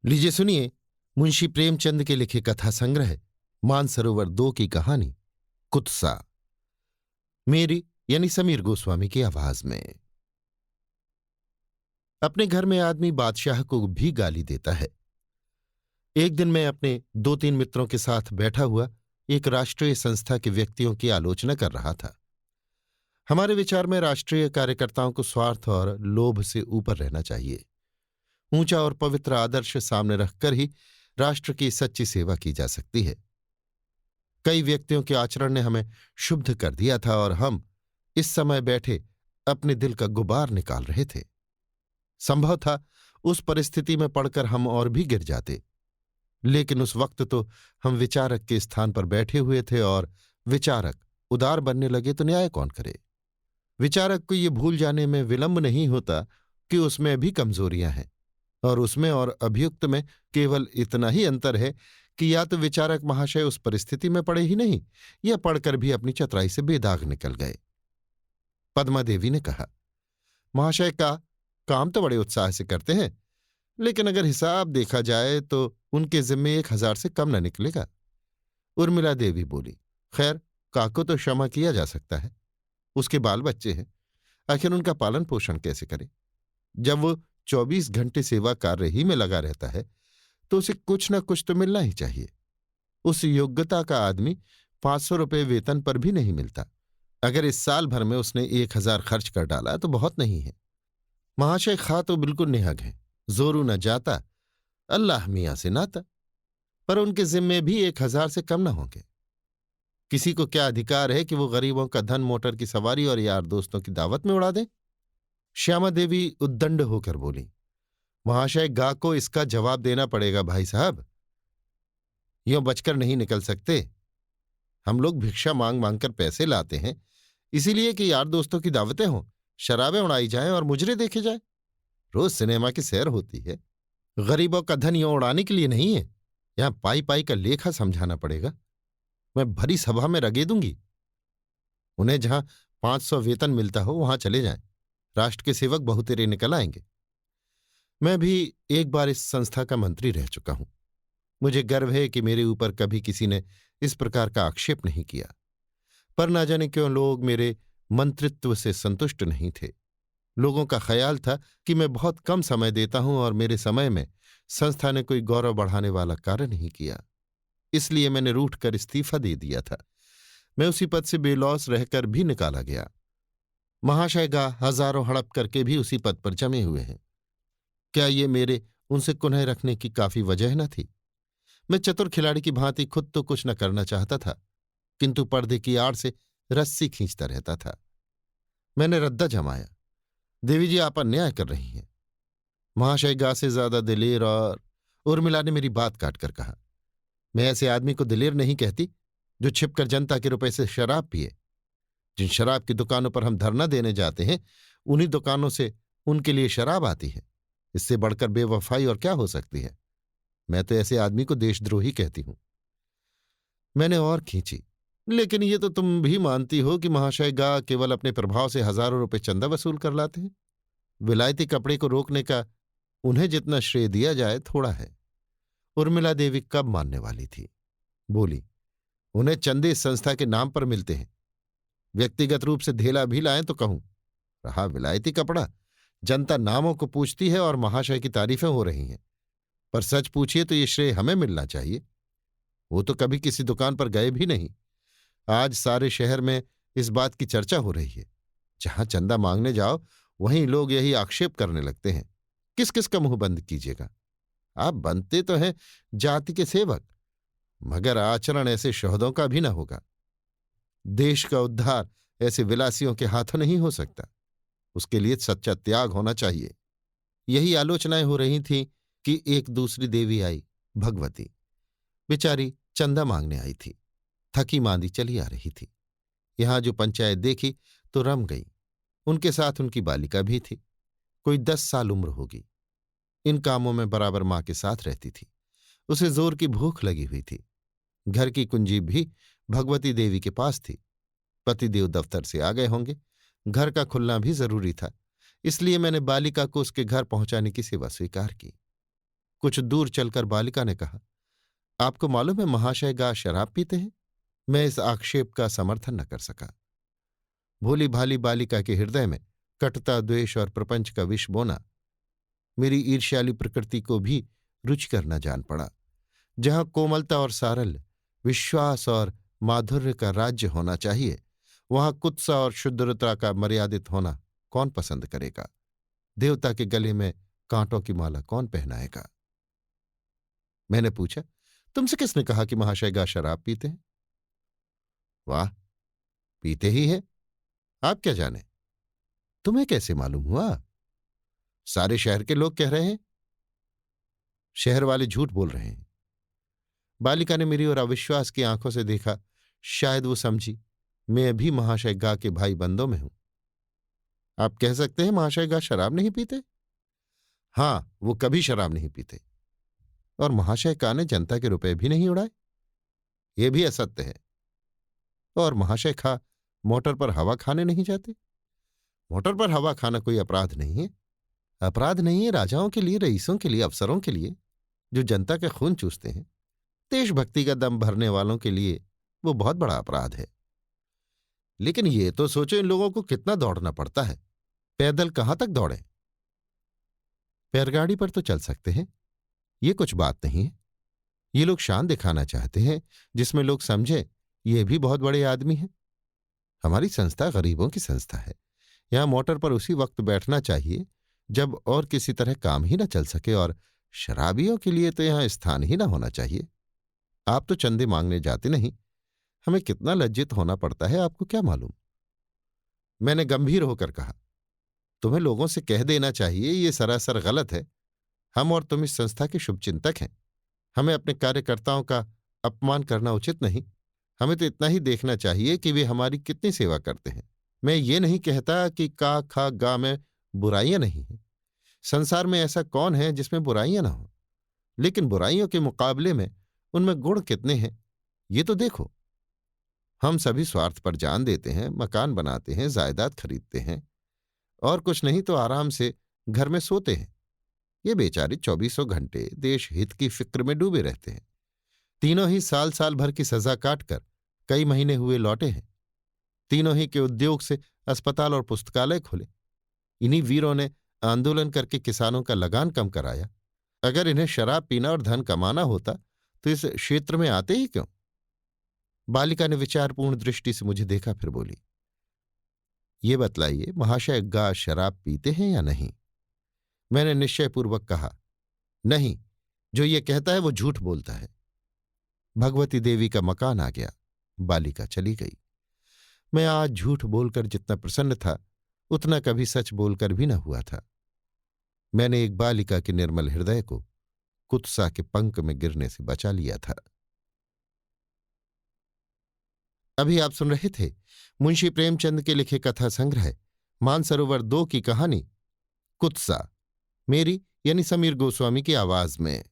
लीजिए सुनिए मुंशी प्रेमचंद के लिखे कथा संग्रह मानसरोवर 2 की कहानी कुत्सा, मेरी यानी समीर गोस्वामी की आवाज में। अपने घर में आदमी बादशाह को भी गाली देता है। एक दिन मैं अपने 2-3 मित्रों के साथ बैठा हुआ एक राष्ट्रीय संस्था के व्यक्तियों की आलोचना कर रहा था। हमारे विचार में राष्ट्रीय कार्यकर्ताओं को स्वार्थ और लोभ से ऊपर रहना चाहिए। ऊंचा और पवित्र आदर्श सामने रखकर ही राष्ट्र की सच्ची सेवा की जा सकती है। कई व्यक्तियों के आचरण ने हमें क्षुब्ध कर दिया था और हम इस समय बैठे अपने दिल का गुबार निकाल रहे थे। संभव था उस परिस्थिति में पड़कर हम और भी गिर जाते, लेकिन उस वक्त तो हम विचारक के स्थान पर बैठे हुए थे और विचारक उदार बनने लगे तो न्याय कौन करे। विचारक को ये भूल जाने में विलंब नहीं होता कि उसमें भी कमजोरियां हैं और उसमें और अभियुक्त में केवल इतना ही अंतर है कि या तो विचारक महाशय उस परिस्थिति में पड़े ही नहीं या पढ़कर भी अपनी चतुराई से बेदाग निकल गए। पद्मा देवी ने कहा, महाशय का काम तो बड़े उत्साह से करते हैं, लेकिन अगर हिसाब देखा जाए तो उनके जिम्मे 1000 से कम न निकलेगा। उर्मिला देवी बोली, खैर काको तो क्षमा किया जा सकता है, उसके बाल बच्चे हैं, आखिर उनका पालन पोषण कैसे करे। जब वो 24 घंटे सेवा कार्य ही में लगा रहता है तो उसे कुछ न कुछ तो मिलना ही चाहिए। उस योग्यता का आदमी 500 रुपये वेतन पर भी नहीं मिलता। अगर इस साल भर में उसने 1000 खर्च कर डाला तो बहुत नहीं है। महाशय खा तो बिल्कुल निहग है, जोरू न जाता, अल्लाह मियां से नाता, पर उनके जिम्मे भी 1000 से कम न होंगे। किसी को क्या अधिकार है कि वो गरीबों का धन मोटर की सवारी और यार दोस्तों की दावत में उड़ा दे। श्यामा देवी उद्दंड होकर बोली, महाशय गा को इसका जवाब देना पड़ेगा भाई साहब, यों बचकर नहीं निकल सकते। हम लोग भिक्षा मांग मांग कर पैसे लाते हैं इसीलिए कि यार दोस्तों की दावतें हों, शराबें उड़ाई जाएं और मुजरे देखे जाए। रोज सिनेमा की सैर होती है। गरीबों का धन यों उड़ाने के लिए नहीं है। यहां पाई पाई का लेखा समझाना पड़ेगा। मैं भरी सभा में रगे दूंगी। उन्हें जहां 500 वेतन मिलता हो वहां चले जाएं, राष्ट्र के सेवक बहुतेरे निकल आएंगे। मैं भी एक बार इस संस्था का मंत्री रह चुका हूं। मुझे गर्व है कि मेरे ऊपर कभी किसी ने इस प्रकार का आक्षेप नहीं किया, पर ना जाने क्यों लोग मेरे मंत्रित्व से संतुष्ट नहीं थे। लोगों का ख्याल था कि मैं बहुत कम समय देता हूं और मेरे समय में संस्था ने कोई गौरव बढ़ाने वाला कार्य नहीं किया। इसलिए मैंने रूठ कर इस्तीफा दे दिया था। मैं उसी पद से बेलौस रहकर भी निकाला गया। महाशय गा हजारों हड़प करके भी उसी पद पर जमे हुए हैं। क्या ये मेरे उनसे कुन्हे रखने की काफी वजह न थी? मैं चतुर खिलाड़ी की भांति खुद तो कुछ न करना चाहता था, किंतु पर्दे की आड़ से रस्सी खींचता रहता था। मैंने रद्दा जमाया, देवी जी आप अन्याय कर रही हैं। महाशय गा से ज्यादा दिलेर और उर्मिला ने मेरी बात काटकर कहा, मैं ऐसे आदमी को दिलेर नहीं कहती जो छिपकर जनता के रुपए से शराब पिए। जिन शराब की दुकानों पर हम धरना देने जाते हैं उन्हीं दुकानों से उनके लिए शराब आती है। इससे बढ़कर बेवफाई और क्या हो सकती है। मैं तो ऐसे आदमी को देशद्रोही कहती हूं। मैंने और खींची, लेकिन ये तो तुम भी मानती हो कि महाशय गा केवल अपने प्रभाव से हजारों रुपए चंदा वसूल कर लाते हैं। विलायती कपड़े को रोकने का उन्हें जितना श्रेय दिया जाए थोड़ा है। उर्मिला देवी कब मानने वाली थी, बोली, उन्हें चंदे इस संस्था के नाम पर मिलते हैं। व्यक्तिगत रूप से धेला भी लाएं तो कहूं। रहा विलायती कपड़ा, जनता नामों को पूछती है और महाशय की तारीफें हो रही हैं, पर सच पूछिए तो ये श्रेय हमें मिलना चाहिए। वो तो कभी किसी दुकान पर गए भी नहीं। आज सारे शहर में इस बात की चर्चा हो रही है। जहां चंदा मांगने जाओ वहीं लोग यही आक्षेप करने लगते हैं। किस किस का मुंह बंद कीजिएगा। आप बनते तो हैं जाति के सेवक, मगर आचरण ऐसे शहदों का भी न होगा। देश का उद्धार ऐसे विलासियों के हाथों नहीं हो सकता। उसके लिए सच्चा त्याग होना चाहिए। यही आलोचनाएं हो रही थीं कि एक दूसरी देवी आई, भगवती। बेचारी चंदा मांगने आई थी, थकी मांदी चली आ रही थी। यहां जो पंचायत देखी तो रम गई। उनके साथ उनकी बालिका भी थी, कोई 10 साल उम्र होगी। इन कामों में बराबर मां के साथ रहती थी। उसे जोर की भूख लगी हुई थी। घर की कुंजी भी भगवती देवी के पास थी। पतिदेव दफ्तर से आ गए होंगे, घर का खुलना भी जरूरी था, इसलिए मैंने बालिका को उसके घर पहुंचाने की सेवा स्वीकार की। कुछ दूर चलकर बालिका ने कहा, आपको मालूम है महाशय गा शराब पीते हैं? मैं इस आक्षेप का समर्थन न कर सका। भोली भाली बालिका के हृदय में कटुता, द्वेष और प्रपंच का विष बोना मेरी ईर्ष्याली प्रकृति को भी रुचिकर न जान पड़ा। जहां कोमलता और सारल्य, विश्वास और माधुर्य का राज्य होना चाहिए, वहां कुत्सा और शुद्धता का मर्यादित होना कौन पसंद करेगा? देवता के गले में कांटों की माला कौन पहनाएगा? मैंने पूछा, तुमसे किसने कहा कि महाशय गा शराब पीते हैं? वाह, पीते ही है। आप क्या जाने? तुम्हें कैसे मालूम हुआ? सारे शहर के लोग कह रहे हैं। शहर वाले झूठ बोल रहे हैं। बालिका ने मेरी ओर अविश्वास की आंखों से देखा। शायद वो समझी मैं भी महाशय गा के भाई बंदों में हूं। आप कह सकते हैं महाशय गा शराब नहीं पीते? हां, वो कभी शराब नहीं पीते। और महाशय का ने जनता के रुपए भी नहीं उड़ाए? ये भी असत्य है। और महाशय खा मोटर पर हवा खाने नहीं जाते? मोटर पर हवा खाना कोई अपराध नहीं है। अपराध नहीं है राजाओं के लिए, रईसों के लिए, अफसरों के लिए, जो जनता के खून चूसते हैं। देशभक्ति का दम भरने वालों के लिए वो बहुत बड़ा अपराध है। लेकिन ये तो सोचो, इन लोगों को कितना दौड़ना पड़ता है। पैदल कहां तक दौड़े? बैलगाड़ी पर तो चल सकते हैं, ये कुछ बात नहीं है। ये लोग शान दिखाना चाहते हैं, जिसमें लोग समझे ये भी बहुत बड़े आदमी हैं। हमारी संस्था गरीबों की संस्था है। यहां मोटर पर उसी वक्त बैठना चाहिए जब और किसी तरह काम ही ना चल सके, और शराबियों के लिए तो यहां स्थान ही ना होना चाहिए। आप तो चंदे मांगने जाते नहीं, हमें कितना लज्जित होना पड़ता है आपको क्या मालूम? मैंने गंभीर होकर कहा, तुम्हें लोगों से कह देना चाहिए ये सरासर गलत है। हम और तुम इस संस्था के शुभचिंतक हैं। हमें अपने कार्यकर्ताओं का अपमान करना उचित नहीं। हमें तो इतना ही देखना चाहिए कि वे हमारी कितनी सेवा करते हैं। मैं ये नहीं कहता कि का खा गा में बुराइयां नहीं हैं। संसार में ऐसा कौन है जिसमें बुराइयां ना हो? लेकिन बुराइयों के मुकाबले में उनमें गुण कितने हैं ये तो देखो। हम सभी स्वार्थ पर जान देते हैं, मकान बनाते हैं, जायदाद खरीदते हैं, और कुछ नहीं तो आराम से घर में सोते हैं। ये बेचारे 24 घंटे देश हित की फिक्र में डूबे रहते हैं। तीनों ही साल साल भर की सजा काटकर कई महीने हुए लौटे हैं। तीनों ही के उद्योग से अस्पताल और पुस्तकालय खुले। इन्हीं वीरों ने आंदोलन करके किसानों का लगान कम कराया। अगर इन्हें शराब पीना और धन कमाना होता तो इस क्षेत्र में आते ही क्यों? बालिका ने विचारपूर्ण दृष्टि से मुझे देखा, फिर बोली, ये बतलाइए महाशय गा शराब पीते हैं या नहीं? मैंने निश्चयपूर्वक कहा, नहीं, जो ये कहता है वो झूठ बोलता है। भगवती देवी का मकान आ गया। बालिका चली गई। मैं आज झूठ बोलकर जितना प्रसन्न था उतना कभी सच बोलकर भी न हुआ था। मैंने एक बालिका के निर्मल हृदय को कुत्सा के पंख में गिरने से बचा लिया था। अभी आप सुन रहे थे मुंशी प्रेमचंद के लिखे कथा संग्रह मानसरोवर 2 की कहानी कुत्सा, मेरी यानी समीर गोस्वामी की आवाज में।